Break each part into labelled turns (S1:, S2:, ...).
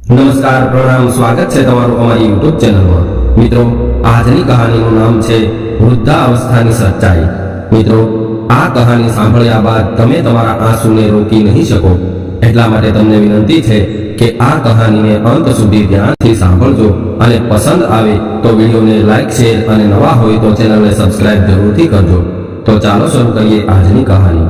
S1: નમસ્કાર, પ્રણામ, સ્વાગત છે તમારું અમારી યુટ્યુબ ચેનલમાં। મિત્રો, આજની કહાનીનું નામ છે વૃદ્ધાવસ્થાની સચ્ચાઈ। મિત્રો, આ કહાની સાંભળ્યા બાદ તમે તમારા આંસુને રોકી નહીં શકો, એટલા માટે તમને વિનંતી છે કે આ કહાનીને અંત સુધી ધ્યાનથી સાંભળજો અને પસંદ આવે તો વિડીયોને લાઈક, શેર અને નવા હોય તો ચેનલને સબસ્ક્રાઇબ જરૂરથી કરજો। તો ચાલો શરૂ કરીએ આજની કહાની।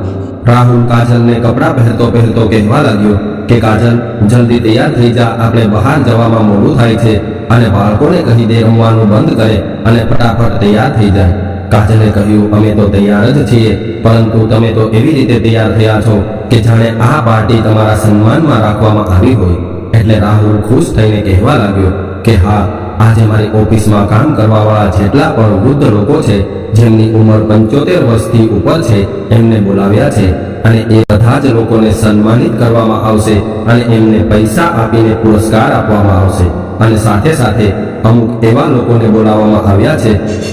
S1: રાહુલ કાજલને કપડાં પહેરતો પહેરતો કહેવા લાગ્યો કે કાજલ, જલ્દી તૈયાર થઈ જા, આપણે બહાર જવામાં મોડું થાય છે અને બાળકોને કહી દે રમવાનું બંધ કરે અને ફટાફટ તૈયાર થઈ જાય। કાજલે કહ્યું, અમે તો તૈયાર જ છીએ, પરંતુ તમે તો એવી રીતે તૈયાર થયા છો કે જાણે આ પાર્ટી તમારા સન્માનમાં રાખવામાં આવી હોય। એટલે રાહુલ ખુશ થઈને કહેવા લાગ્યો કે હા, આજે મારી ઓફિસમાં કામ કરવાવાળા જેટલા પણ વૃદ્ધ લોકો છે, જેમની ઉંમર 75 વર્ષથી ઉપર છે, એમને બોલાવ્યા છે અને એ બધા જ લોકોને સન્માનિત કરવામાં આવશે અને એમને પૈસા આપીને પુરસ્કાર આપવામાં આવશે। અને સાથે સાથે અમુક એવા લોકોને બોલાવવામાં આવ્યા છે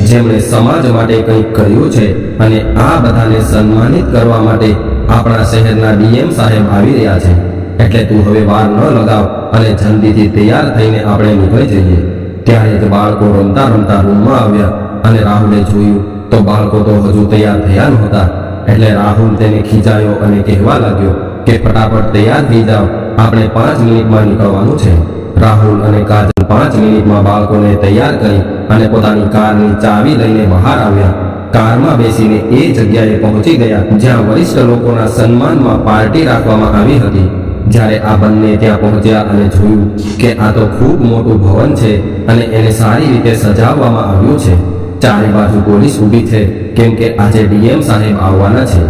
S1: જેમણે સમાજ માટે કંઈક કર્યું છે અને આ બધાને સન્માનિત કરવા માટે આપણા શહેરના ડીએમ સાહેબ આવી રહ્યા છે। એટલે તું હવે વાર ન લગાવ અને જલ્દીથી તૈયાર થઈને આપણે નીકળી જઈએ। ત્યારે જ બાળકો રમતા રમતા રૂમમાં આવ્યા અને રાહુલે જોયું તો બાળકો તો હજુ તૈયાર થયા નહોતા। એટલે રાહુલ તેને ખીજાયો અને કહેવા લાગ્યો કે ફટાફટ તૈયાર થઈ જાઓ, આપણે 5 મિનિટમાં નીકળવાનું છે। રાહુલ અને કાજલ 5 મિનિટમાં બાળકોને તૈયાર કરી અને પોતાની કારની ચાવી લઈને બહાર આવ્યા। કારમાં બેસીને એ જગ્યાએ પહોંચી ગયા જ્યાં વરિષ્ઠ લોકોના સન્માનમાં પાર્ટી રાખવામાં આવી હતી। જ્યારે આ બંને ત્યાં પહોંચ્યા અને જોયું કે આ તો ખૂબ મોટું ભવન છે અને એને સારી રીતે સજાવવામાં આવ્યું છે। ચારે બાજુ પોલીસ ઊભી છે, કેમ કે આજે ડીએમ સાહેબ આવવાના છે।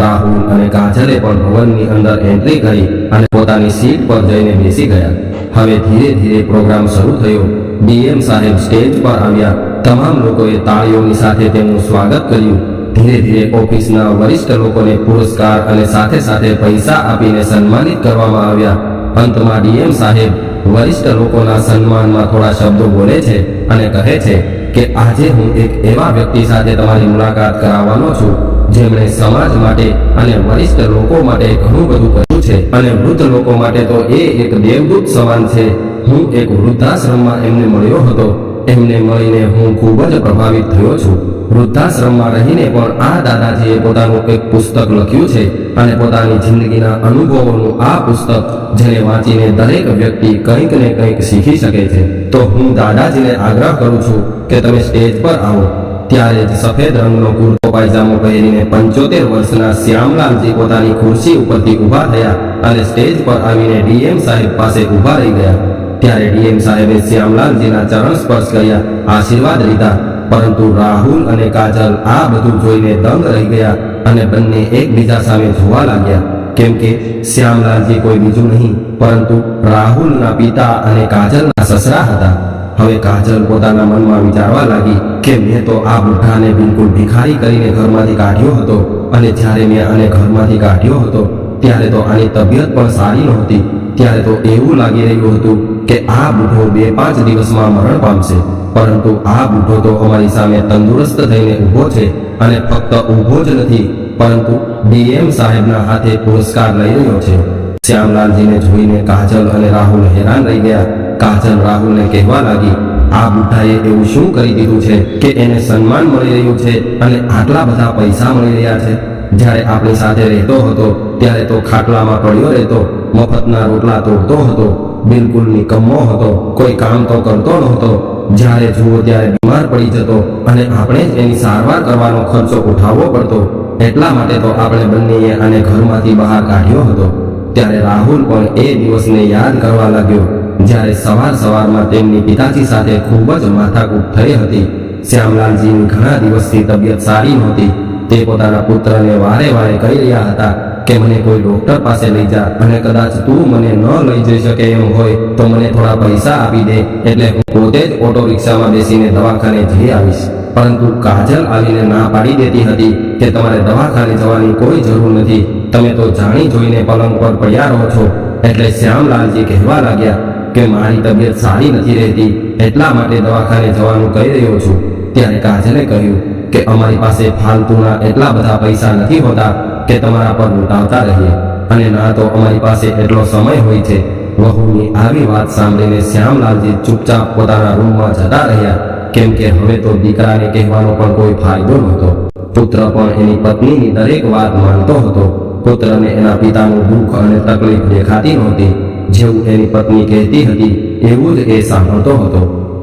S1: રાહુલ અને કાજલે પણ ભવનની અંદર એન્ટ્રી કરી અને પોતાની સીટ પર જઈને બેસી ગયા। હવે ધીરે ધીરે પ્રોગ્રામ શરૂ થયો। ડીએમ સાહેબ સ્ટેજ પર આવ્યા। તમામ લોકોએ તાળીઓની સાથે તેમનું સ્વાગત કર્યું। ધીરે ધીરે ઓફિસના વરિષ્ઠ લોકોને પુરસ્કાર અને સાથે સાથે પૈસા આપીને સન્માનિત કરવામાં આવ્યા। અંતમાં ડીએમ સાહેબ વરિષ્ઠ લોકોના સન્માનમાં થોડા શબ્દો બોલે છે અને કહે છે કે આજે હું એક એવા વ્યક્તિ સાથે તમારી મુલાકાત કરાવવાનો છું જેમણે સમાજ માટે અને વરિષ્ઠ લોકો માટે ઘણું બધું કર્યું છે અને વૃદ્ધ લોકો માટે તો એ એક દેવદૂત સમાન છે। હું એક વૃદ્ધાશ્રમમાં એમને મળ્યો હતો। એમને મળીને હું ખૂબ જ પ્રભાવિત થયો છું। વૃદ્ધાશ્રમમાં રહીને પણ આ દાદાજીએ પોતાનું એક પુસ્તક લખ્યું છે અને પોતાની જિંદગીના અનુભવોનું આ પુસ્તક જેને વાંચીને દરેક વ્યક્તિ કંઈક ને કંઈક શીખી શકે છે। તો હું દાદાજીને આગ્રહ કરું છું કે તમે સ્ટેજ પર આવો। ત્યારે જ સફેદ રંગનો કુર્તો પાયજામો પહેરીને 75 વર્ષના શ્યામલાલજી પોતાની ખુરશી ઉપરથી ઊભા થયા અને સ્ટેજ પર આવીને ડીએમ સાહેબ પાસે ઊભા રહી ગયા। ત્યારે ડીએમ સાહેબે શ્યામલાલજીના ચરણ સ્પર્શ કર્યા, આશીર્વાદ લીધા। પરંતુ રાહુલ અને કાજલ આ બધું જોઈને દંગ રહી ગયા અને બંને એકબીજા સામે જોવા લાગ્યા, કેમ કે શ્યામલાલજી કોઈ બીજું નહીં પરંતુ રાહુલના પિતા અને કાજલના સસરા હતા। હવે કાજલ પોતાના મનમાં વિચારવા લાગી કે મેં તો આ બુઢાને બિલકુલ ભિખારી કરીને ઘરમાંથી કાઢ્યો હતો અને જ્યારે મેં આને ઘરમાંથી કાઢ્યો હતો ત્યારે તો આની તબિયત પણ સારી નહોતી। ત્યારે તો એવું લાગી રહ્યું હતું કે આ બુઢો 2-5 દિવસમાં મરણ પામશે, પરંતુ આ બુઢો તો અમારી સામે તંદુરસ્ત થઈને ઊભો છે અને ફક્ત ઊભો જ નથી પરંતુ ડીએમ સાહેબના હાથે પુરસ્કાર લઈ રહ્યો છે। શ્યામલાલજીને જોઈને કાજલ અને રાહુલ હેરાન રહી ગયા। કાજલ રાહુલને કહેવા લાગી, આ બુઢાએ એવું શું કરી દીધું છે કે એને સન્માન મળી રહ્યું છે અને આટલા બધા પૈસા મળી રહ્યા છે? જ્યારે આપણી સાથે રહેતો હતો ત્યારે તો ખાટલામાં પડ્યો રહેતો, મફતના રોટલા તોડતો હતો, બિલકુલ નિકમ્મો હતો, કોઈ કામ તો કરતો નહોતો। જ્યારે જુઓ ત્યારે બીમાર પડી જતો અને આપણે જ એની સારવાર કરવાનો ખર્ચો ઉઠાવવો પડતો। એટલા માટે તો આપણે બંનેએ આને ઘરમાંથી બહાર કાઢ્યો હતો। ત્યારે રાહુલ પણ એ દિવસને યાદ કરવા લાગ્યો જ્યારે સવારમાં તેમની પિતાજી સાથે ખૂબ જ માથાકૂટ થઈ હતી। શ્યામલાલજીની ઘણા દિવસથી તબિયત સારી નહોતી। તે પોતાના પુત્રને વારે વારે કહી રહ્યા હતા કે મને કોઈ ડોક્ટર પાસે લઈ જા અને કદાચ તું મને ન લઈ જઈ શકે એમ હોય તો મને થોડા પૈસા આપી દે, એટલે હું પોતે જ ઓટો રિક્ષામાં બેસીને દવાખાને જઈ આવીશ। પરંતુ કાજલ આવીને ના પાડી દેતી હતી કે તમારે દવાખાને જવાની કોઈ જરૂર નથી, તમે તો જાણી જોઈને પલંગ પર પડ્યા રહો છો। એટલે શ્યામલાલજી કહેવા લાગ્યા કે મારી તબિયત સારી નથી રહેતી, એટલા માટે દવાખાને જવાનું કહી રહ્યો છું। ત્યારે કાજલે કહ્યું કે અમારી પાસે ફાલતુના એટલા બધા પૈસા નથી હોતા કે તમારા પર લૂંટાવતા રહીએ, અને ના તો અમારી પાસે એટલો સમય હોય છે વહુની આવી વાત સાંભળીને શ્યામલાલજી ચૂપચાપ પોતાના રૂમમાં જતા રહ્યા, કેમ કે હવે તો દીકરાને કહેવાનો પણ કોઈ ફાયદો નહોતો. પુત્ર પણ એની પત્નીની દરેક વાત માનતો હતો. પુત્રને એના પિતાનું દુઃખ અને તકલીફ દેખાતી નહોતી. જેવું એની પત્ની કહેતી હતી એવું જ એ સાંભળતો હતો.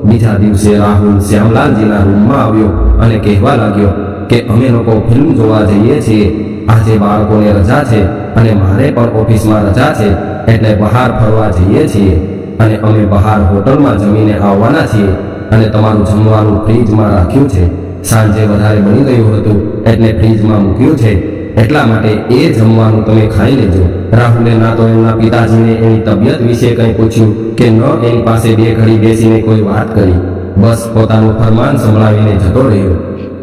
S1: બીજા દિવસે રાહુલ શ્યામલાલજીના રૂમમાં આવ્યો અને કહેવા લાગ્યો કે અમે લોકો ફિલ્મ જોવા જઈએ છીએ. આજે બાળકોને રજા છે અને મારે પણ ઓફિસમાં રજા છે, એટલે બહાર ફરવા જઈએ છીએ અને અમે બહાર હોટલમાં જમીને આવવાના છીએ અને તમારું જમવાનું ફ્રીજમાં રાખ્યું છે. સાંજે વધારે બની ગયું હતું એટલે ફ્રીજમાં મૂક્યું છે, એટલા માટે એ જમવાનું તમે ખાઈ લેજો. રાહુલે ના તો એમના પિતાજીને એની તબિયત વિશે કંઈ પૂછ્યું કે ન એની પાસે બે ઘડી બેસીને કોઈ વાત કરી. બસ પોતાનું ફરમાન સંભળાવીને જતો રહ્યો.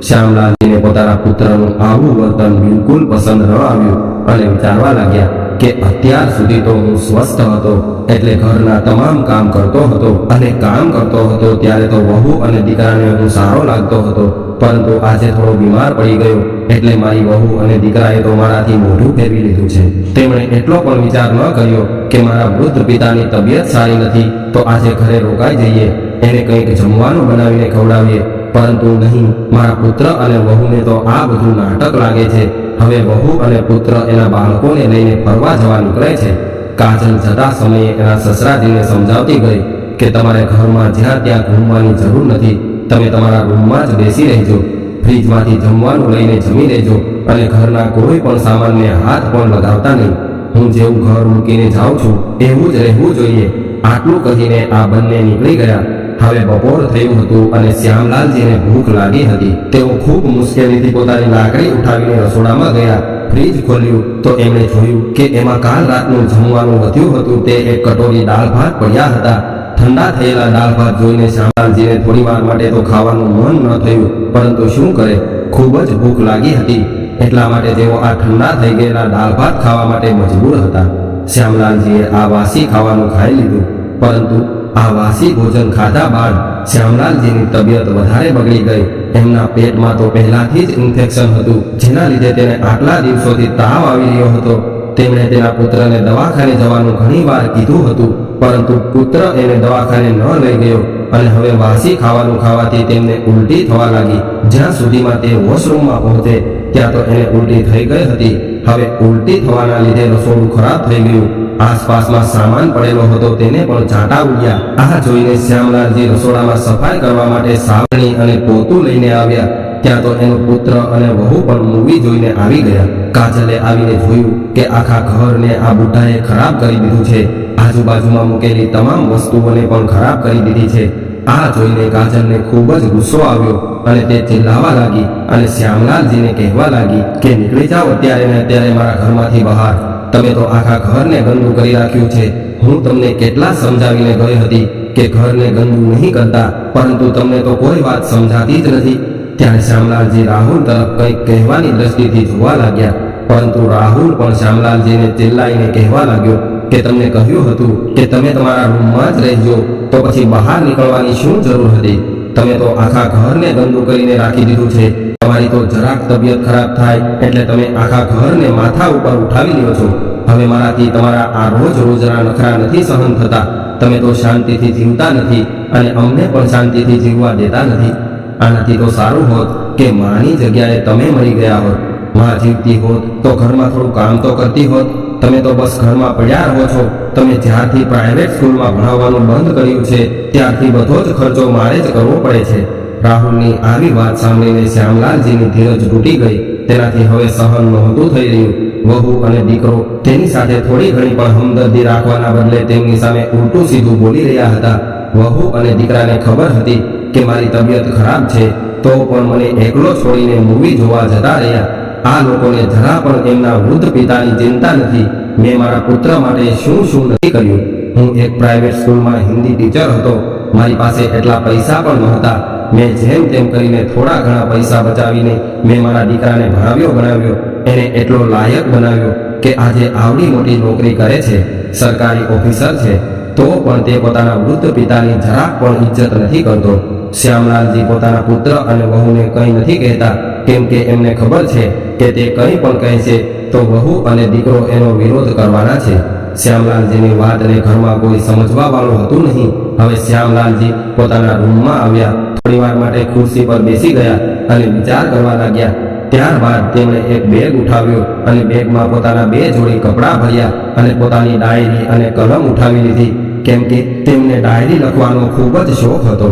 S1: શ્યામલાલજીને પોતાના પુત્રનું આવું વર્તન બિલકુલ પસંદ ન આવ્યું અને વિચારવા લાગ્યા કે અત્યાર સુધી તો હું સ્વસ્થ હતો, એટલે ઘરના તમામ કામ કરતો હતો અને કામ કરતો હતો ત્યારે તો વહુ અને દીકરાને હું સારો લાગતો હતો, પરંતુ આજે થોડો બીમાર પડી ગયો એટલે મારી વહુ અને દીકરાએ તો મારાથી મોઢું ફેરવી લીધું છે. તેમણે એટલો પણ વિચાર ન કર્યો કે મારા વૃદ્ધ પિતાની તબિયત સારી નથી તો આજે ઘરે રોકાઈ જઈએ, એને કંઈક જમવાનું બનાવીને ખવડાવીએ. પરંતુ નહીં, મારા પુત્ર અને વહુને તો આ બધું નાટક લાગે છે. હવે વહુ અને પુત્ર એના બાળકોને લઈને ફરવા જવા નીકળે છે. કાજલ જતા સમયે એના સસરાજીને સમજાવતી ગઈ કે તમારે ઘરમાં જ્યાં ત્યાં ઘૂમવાની જરૂર નથી, તમે તમારા રૂમમાં જ બેસી રહેજો, ફ્રીજમાંથી જમવાનું લઈને જમી લેજો અને ઘરના કોઈ પણ સામાનને હાથ પણ લગાવતા નહીં. હું જેવું ઘર મૂકીને જાઉં છું એવું જ રહેવું જોઈએ. આટલું કહીને આ બંને નીકળી ગયા. હવે બપોર થયું હતું અને શ્યામલાલજીને ભૂખ લાગી હતી. તેઓ ખૂબ મુશ્કેલીથી પોતાની લાકડી ઉઠાવીને રસોડામાં ગયા. ફ્રીજ ખોલ્યું તો એમણે જોયું કે એમાં કાલ રાતનું જમવાનું વધ્યું હતું તે એક કટોરી દાળ ભાત પડ્યા હતા. ઠંડા થયેલા દાળ ભાત જોઈને શ્યામલાલજીને થોડી વાર માટે તો ખાવાનું મન ન થયું, પરંતુ શું કરે, ખૂબ જ ભૂખ લાગી હતી, એટલા માટે તેઓ આ ઠંડા થઈ ગયેલા દાળ ભાત ખાવા માટે મજબૂર હતા. શ્યામલાલજીએ આ વાસી ખાવાનું ખાઈ લીધું, પરંતુ આ વાસી ભોજન ખાધા બાદ શ્યામલાલજીની તબિયત વધારે બગડી ગઈ. એમના પેટમાં તો પહેલાથી જ ઇન્ફેક્શન હતું, જેના લીધે તેને આટલા દિવસોથી તાવ આવી રહ્યો હતો. તેમણે તેના પુત્રને દવાખાને જવાનું ઘણી વાર કીધું હતું, પરંતુ પુત્ર એને દવાખાને ન લઈ ગયો અને હવે વાસી ખાવાનું ખાવાથી તેમને ઉલટી થવા લાગી. જ્યાં સુધીમાં તે વોશરૂમમાં પહોંચે ત્યાં તો એને ઉલટી થઈ ગઈ હતી. હવે ઉલટી થવાના લીધે રસોડું ખરાબ થઈ ગયું. આસપાસમાં સામાન પડેલો હતો તેને પણ ચાંટા ઉડ્યા. આ જોઈને શ્યામલાલજી રસોડામાં સફાઈ કરવા માટે સાવરણી અને પોતું લઈને આવ્યા. ત્યાં તો એનો પુત્ર અને વહુ પણ મૂવી જોઈને આવી ગયા. કાજલે આવીને જોયું કે આખા ઘરને આ બુઢાએ ખરાબ કરી દીધું છે. આજુબાજુમાં મૂકેલી તમામ વસ્તુઓને પણ ખરાબ કરી દીધી છે. આ જોઈને કાજલને ખૂબ જ ગુસ્સો આવ્યો અને તે ચિલ્લાવા લાગી અને શ્યામલાલજીને કહેવા લાગી કે નીકળી જાઓ અત્યારે ને અત્યારે મારા ઘરમાંથી બહાર. તમે તો આખા ઘરને ગંદુ કરી રાખ્યું છે. હું તમને કેટલા સમજાવીને ગઈ હતી કે ઘરને ગંદુ નહીં કરતા, પરંતુ તમને તો કોઈ વાત સમજાતી જ નથી. ત્યારે શ્યામલાલજી રાહુલ તરફ કંઈક કહેવાની દ્રષ્ટિથી જોવા લાગ્યા, પરંતુ રાહુલ પણ શ્યામલાલજીને ચિલ્લાઈને કહેવા લાગ્યો કે તમને કહ્યું હતું કે તમે તમારા રૂમમાં જ રહેજો, તો પછી બહાર નીકળવાની શું જરૂર હતી? તમે તો આખા ઘરને ગંદુ કરીને રાખી દીધું છે. તમારી તો જરાક તબિયત ખરાબ થાય એટલે તમે આખા ઘરને માથા ઉપર ઉઠાવી લ્યો છો. હવે મારાથી તમારા આ રોજ રોજના નખરા નથી સહન થતા. તમે તો શાંતિથી જીવતા નથી અને અમને પણ શાંતિથી જીવવા દેતા નથી. આનાથી તો સારું હોત કે માની જગ્યાએ તમે મરી ગયા હોત. માં જીવતી હોત તો ઘરમાં થોડું કામ તો કરતી હોત. તમે તો બસ ઘરમાં પડ્યા રહો છો. તમે જ્યારથી પ્રાઇવેટ સ્કૂલમાં ભણાવવાનું બંધ કર્યું છે ત્યારથી બધો જ ખર્ચો મારે જ કરવો પડે છે. રાહુલની આવી વાત સાંભળીને શ્યામલાલજીની ધીરજ તૂટી ગઈ. તેનાથી હવે સહન નહોતું થઈ રહ્યું. વહુ અને દીકરો તેની સાથે થોડી ઘણી પણ હમદર્દી રાખવાના બદલે તેમની સામે ઉલટું સીધું બોલી રહ્યા હતા. વહુ અને દીકરાને ખબર હતી કે મારી તબિયત ખરાબ છે, તો પણ મને એકલો છોડીને મૂવી જોવા જતા રહ્યા. આ લોકોને જરા પણ એમના વૃદ્ધ પિતાની ચિંતા નથી. મેં મારા પુત્ર માટે શું શું નથી કર્યું. હું એક પ્રાઇવેટ સ્કૂલમાં હિન્દી ટીચર હતો. મારી પાસે એટલા પૈસા પણ નહોતા. મેં જેમ તેમ કરીને થોડા ઘણા પૈસા બચાવીને મેં મારા દીકરાને ભણાવ્યો, એને એટલો લાયક બનાવ્યો કે આજે આવડી મોટી નોકરી કરે છે, સરકારી ઓફિસર છે. તો પણ તે પોતાના વૃદ્ધ પિતાની જરાક પણ ઇજ્જત નથી કરતો. શ્યામલાલજી પોતાના પુત્ર અને વહુને કંઈ નથી કહેતા, કેમ કે એમને ખબર છે કે તે કંઈ પણ કહેશે તો વહુ અને દીકરો એનો વિરોધ કરવાના છે. શ્યામલાલજીની વાતને ઘરમાં કોઈ સમજવા વાળું હતું નહીં. હવે શ્યામલાલજી પોતાના રૂમમાં આવ્યા, થોડીવાર માટે ખુરશી પર બેસી ગયા અને વિચાર કરવા લાગ્યા. ત્યારબાદ તેમણે એક બેગ ઉઠાવ્યો અને બેગમાં પોતાના 2 જોડી કપડાં ભર્યા અને પોતાની ડાયરી અને કલમ ઉઠાવી લીધી, કેમ કે તેમને ડાયરી લખવાનો ખૂબ જ શોખ હતો.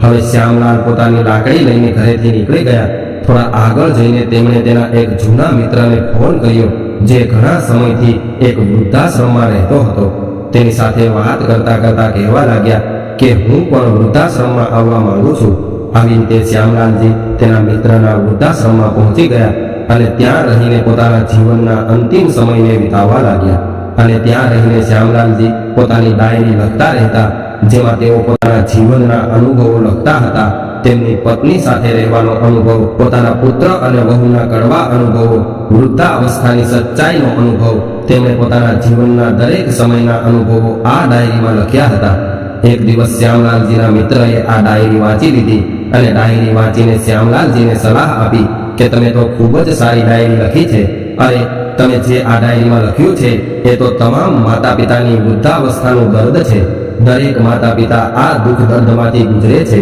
S1: હવે શ્યામલાલ પોતાની લાકડી લઈને ઘરેથી નીકળી ગયા. થોડા આગળ જઈને તેમણે તેના એક જૂના મિત્રને ફોન કર્યો, જે ઘણા સમયથી એક વૃદ્ધાશ્રમમાં રહેતો હતો. તેની સાથે વાત કરતા કરતા કહેવા લાગ્યા કે હું પણ વૃદ્ધાશ્રમમાં આવવા માંગુ છું. આવી રીતે શ્યામલાલજી તેના મિત્રના વૃદ્ધાશ્રમમાં પહોંચી ગયા અને ત્યાં રહીને પોતાના જીવનના અંતિમ સમયને વિતાવવા લાગ્યા. અને ત્યાં રહીને શ્યામલાલજી પોતાની ડાયરી લખતા રહેતા, જેમાં તેઓ પોતાના જીવનના અનુભવો લખતા હતા. તેમની પત્ની સાથે રહેવાનો અનુભવ, પોતાના પુત્ર અને વહુના કડવા અનુભવો, વૃદ્ધાવસ્થાની સચ્ચાઈનો અનુભવ, તેમણે પોતાના જીવનના દરેક સમયના અનુભવો આ ડાયરીમાં લખ્યા હતા. એક દિવસ શ્યામલાલજીના મિત્રએ આ ડાયરી વાંચી લીધી અને ડાયરી વાંચીને શ્યામલાલજીને સલાહ આપી કે તમે તો ખૂબ જ સારી ડાયરી લખી છે. અરે, તમે જે આ ડાયરીમાં લખ્યું છે એ તો તમામ માતા પિતાની વૃદ્ધાવસ્થાનું દર્દ છે. દરેક માતા પિતા આ દુઃખ દર્દમાંથી ગુજરે છે.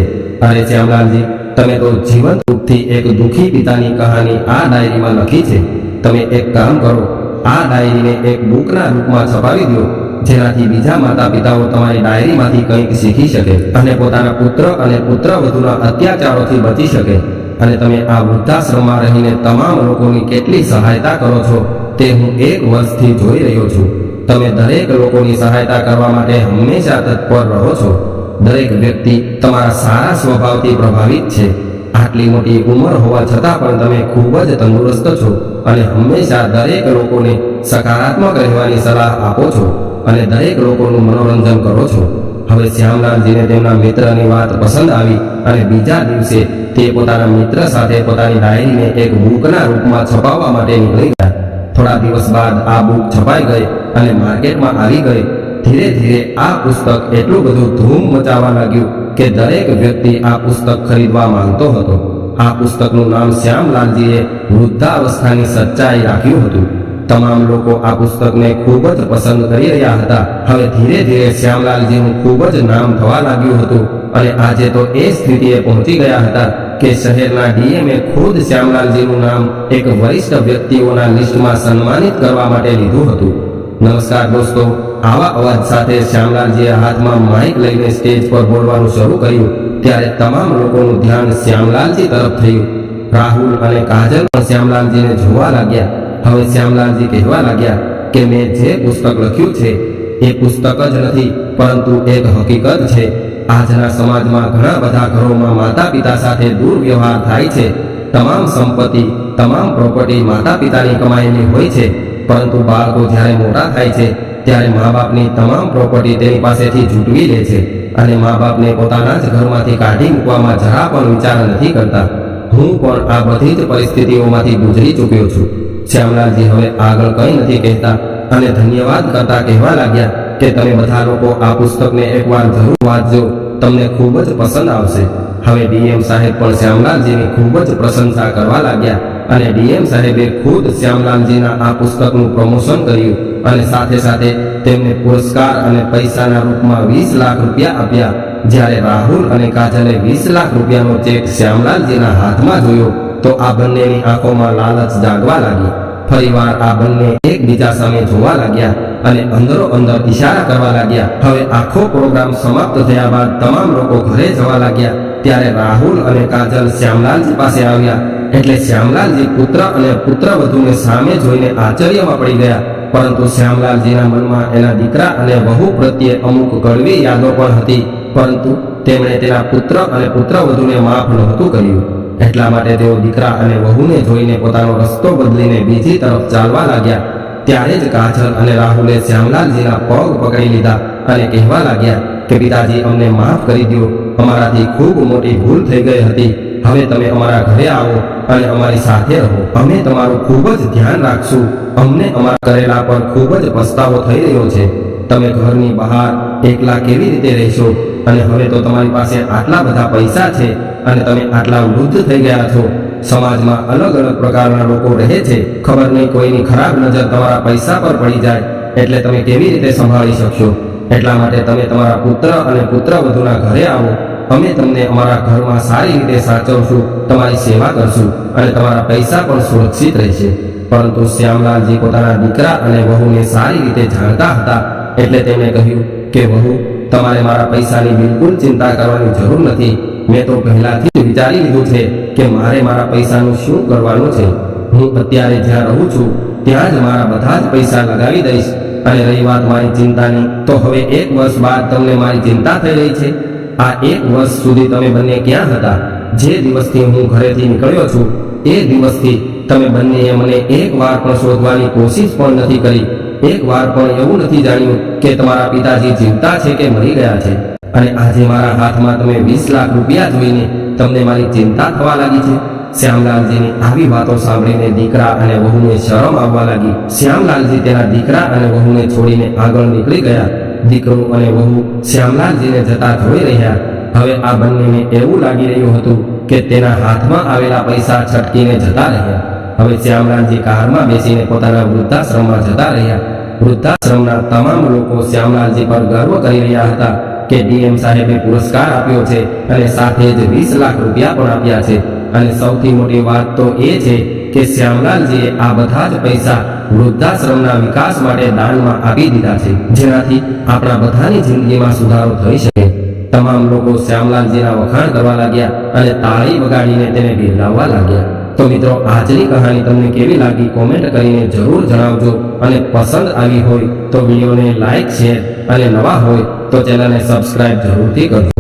S1: અરે શ્યામલાલજી, તમે તો જીવંત રૂપથી એક દુઃખી પિતાની કહાની આ ડાયરીમાં લખી છે. તમે એક કામ કરો, આ ડાયરીને એક બુકના રૂપમાં છપાવી દો, જેનાથી બીજા માતા પિતાઓ તમારી ડાયરીમાંથી કંઈક શીખી શકે અને પોતાના પુત્ર અને પુત્રવધૂના અત્યાચારોથી બચી શકે. અને તમે આ વૃદ્ધાશ્રમમાં રહીને તમામ લોકોની કેટલી સહાયતા કરો છો તે હું 1 વર્ષથી જોઈ રહ્યો છું. તમે દરેક લોકોની સહાયતા કરવા માટે હંમેશા તત્પર રહો છો. દરેક વ્યક્તિ તમારા સારા સ્વભાવથી પ્રભાવિત છે. આટલી મોટી ઉંમર હોવા છતાં પણ તમે ખૂબ જ તંદુરસ્ત છો અને હંમેશા દરેક લોકોને સકારાત્મક રહેવાની સલાહ આપો છો અને દરેક લોકોનું મનોરંજન કરો છો. હવે શ્યામલાલજીને તેમના મિત્રની વાત પસંદ આવી અને બીજા દિવસે તે પોતાના મિત્ર સાથે પોતાની ડાયરીને એક બુકના રૂપમાં છપાવવા માટે નીકળી ગયા. થોડા દિવસ બાદ આ બુક છપાઈ ગઈ અને માર્કેટમાં આવી ગઈ. ધીરે ધીરે આ પુસ્તક એટલું બધું ધૂમ મચાવવા લાગ્યું કે દરેક વ્યક્તિ આ પુસ્તક ખરીદવા માંગતો હતો. આ પુસ્તકનું નામ શ્યામલાલજીએ વૃદ્ધાવસ્થાની સચ્ચાઈ રાખ્યું હતું. તમામ લોકો આ પુસ્તકને ખૂબ જ પસંદ કરી રહ્યા હતા. હવે ધીરે ધીરે શ્યામલાલજીનું ખૂબ જ નામ થવા લાગ્યું હતું અને આજે તો એ સ્થિતિએ પહોંચી ગયા હતા કે શહેરના ડીએમએ ખુદ શ્યામલાલજીનું નામ એક વરિષ્ઠ વ્યક્તિઓના લિસ્ટમાં સન્માનિત કરવા માટે લીધું હતું. નમસ્કાર દોસ્તો, આવા અવાજ સાથે શ્યામલાલજીએ હાથમાં માઇક લઈને સ્ટેજ પર બોલવાનું શરૂ કર્યું ત્યારે તમામ લોકોનું ધ્યાન શ્યામલાલજી તરફ થયું. રાહુલ અને કાજલ પણ શ્યામલાલજીને જોવા લાગ્યા. હવે શ્યામલાલજી કહેવા લાગ્યા કે મેં જે પુસ્તક લખ્યું છે એ પુસ્તક જ નથી, પરંતુ એક હકીકત છે. આજના સમાજમાં ઘણા બધા ઘરોમાં માતા પિતા સાથે દુર્વ્યવહાર થાય છે. તમામ સંપત્તિ, તમામ પ્રોપર્ટી માતા પિતાની કમાયેલી હોય છે, પરંતુ બાળકો જ્યારે મોટા થાય છે ત્યારે મા બાપની તમામ પ્રોપર્ટી તેની પાસેથી ઝૂંટવી લે છે અને મા બાપને પોતાના જ ઘરમાંથી કાઢી મૂકવામાં જરા પણ વિચાર નથી કરતા. હું પણ આ બધી જ પરિસ્થિતિઓમાંથી ગુજરી ચૂક્યો છું. શ્યામલાલજી હવે આગળ કંઈ નથી કહેતા અને ધન્યવાદ કરતા કહેવા લાગ્યા કે તમે બધા લોકો આ પુસ્તકને એકવાર જરૂર વાંચજો, તમને ખૂબ જ પસંદ આવશે. હવે ડીએમ સાહેબ પણ શ્યામલાલજીની ખૂબ જ પ્રશંસા કરવા લાગ્યા અને ડીએમ સાહેબે ખુદ શ્યામલાલજીના આ પુસ્તકનું પ્રમોશન કર્યું અને સાથે સાથે તેમને પુરસ્કાર અને પૈસાના રૂપમાં 20 લાખ રૂપિયા આપ્યા. જ્યારે રાહુલ અને કાજલે 20 લાખ રૂપિયાનો ચેક શ્યામલાલજીના હાથમાં જોયો તો આ બંનેની આંખોમાં લાલચ જાગવા લાગી. ફરીવાર આ બંને એકબીજા સામે જોવા લાગ્યા અને અંદરો અંદર ઈશારા કરવા લાગ્યા. હવે આખો પ્રોગ્રામ સમાપ્ત થયા બાદ તમામ લોકો ઘરે જવા લાગ્યા ત્યારે રાહુલ અને કાજલ શ્યામલાલજી પાસે આવ્યા. એટલે શ્યામલાલજી પુત્ર અને પુત્રવધૂને સામે જોઈને આશ્ચર્યમાં પડી ગયા, પરંતુ શ્યામલાલજીના મનમાં એના દીકરા અને વહુ પ્રત્યે અમુક કડવી યાદો પણ હતી, પરંતુ તેમણે તેના પુત્ર અને પુત્રવધૂને માફ નહોતું કર્યું. એટલા માટે તેઓ દીકરા અને વહુને જોઈને પોતાનો રસ્તો બદલીને બીજી તરફ ચાલવા લાગ્યા. ત્યારે જ કાજલ અને રાહુલે શ્યામલાલજીના પગ પકડી લીધા અને કહેવા લાગ્યા કે પિતાજી, અમને માફ કરી દો, અમારાથી ખૂબ મોટી ભૂલ થઈ ગઈ હતી. હવે તમે અમારા ઘરે આવો અને અમારી સાથે રહો. અમે તમારું ખૂબ જ ધ્યાન રાખશું. અમને અમારા કરેલા પર ખૂબ જ પસ્તાવો થઈ રહ્યો છે. તમે ઘરની બહાર એકલા કેવી રીતે રહેશો? અને હવે તો તમારી પાસે આટલા બધા પૈસા છે અને તમે આટલા વૃદ્ધ થઈ ગયા છો. સમાજમાં અલગ અલગ પ્રકારના લોકો રહે છે. ખબર નહીં કોઈની ખરાબ નજર તમારા પૈસા પર પડી જાય એટલે તમે કેવી રીતે સંભાળી શકશો? એટલા માટે તમે તમારા પુત્ર અને પુત્રવધૂના ઘરે આવો. અમે તમને અમારા ઘરમાં સારી રીતે સાચવશું, તમારી સેવા કરશું અને તમારા પૈસા પણ સુરક્ષિત રહેશે. પરંતુ શ્યામલાલજી પોતાના દીકરા અને વહુને સારી રીતે જાણતા હતા, એટલે તેમણે કહ્યું કે વહુ, તમારે મારા પૈસાની બિલકુલ ચિંતા કરવાની જરૂર નથી. મેં તો પહેલાથી જ વિચારી લીધું છે કે મારે મારા પૈસાનું શું કરવાનું છે. હું અત્યારે જ્યાં રહું છું ત્યાં જ મારા બધા જ પૈસા લગાવી દઈશ. અને રહી વાત મારી ચિંતાની, તો હવે 1 વર્ષ બાદ તમને મારી ચિંતા થઈ રહી છે. આ 1 વર્ષ સુધી તમે બંને ક્યાં હતા? જે દિવસથી હું ઘરેથી નીકળ્યો છું એ દિવસથી તમે બંનેએ મને એક વાર પણ શોધવાની કોશિશ પણ નથી કરી. એક વાર પણ એવું નથી જાણ્યું કે તમારા પિતાજી જીવતા છે કે મરી ગયા છે. અને આજે મારા હાથમાં તમે 20 લાખ રૂપિયા જોઈને તમને મારી ચિંતા થવા લાગી છે. શ્યામલાલજીની આવી વાતો સાંભળીને દીકરા અને વહુને શરમ આવવા લાગી. શ્યામલાલજી તેના દીકરા અને વહુને છોડીને આગળ નીકળી ગયા. દીકરો અને વહુ શ્યામલાલજીને જતા જોઈ રહ્યા. હવે આ બંનેને એવું લાગી રહ્યું હતું કે તેના હાથમાં આવેલા પૈસા છટકીને જતા રહ્યા. હવે શ્યામલાલજી કારમાં બેસીને પોતાના વૃદ્ધાશ્રમમાં જતા રહ્યા. વૃદ્ધાશ્રમના તમામ લોકો શ્યામલાલજી પર ગર્વ કરી રહ્યા હતા કે ડીએમ સાહેબે પુરસ્કાર આપ્યો છે અને સાથે જ 20 લાખ રૂપિયા પણ આપ્યા છે. અને સૌથી મોટી વાત તો એ છે કે શ્યામલાલજીએ આ બધા જ પૈસા વૃદ્ધાશ્રમના વિકાસ માટે દાનમાં આપી દીધા છે, જેનાથી આપણા બધાની જિંદગીમાં સુધારો થઈ શકે. તમામ લોકો શ્યામલાલજીના વખાણ કરવા લાગ્યા અને તાળી વગાડીને તેને બિરદાવવા લાગ્યા. તો મિત્રો, આજની કહાની તમને કેવી લાગી કોમેન્ટ કરીને જરૂર જણાવજો. અને પસંદ આવી હોય તો વિડીયોને લાઈક, શેર અને નવા હોય તો ચેનલને સબસ્ક્રાઇબ જરૂરથી કરજો.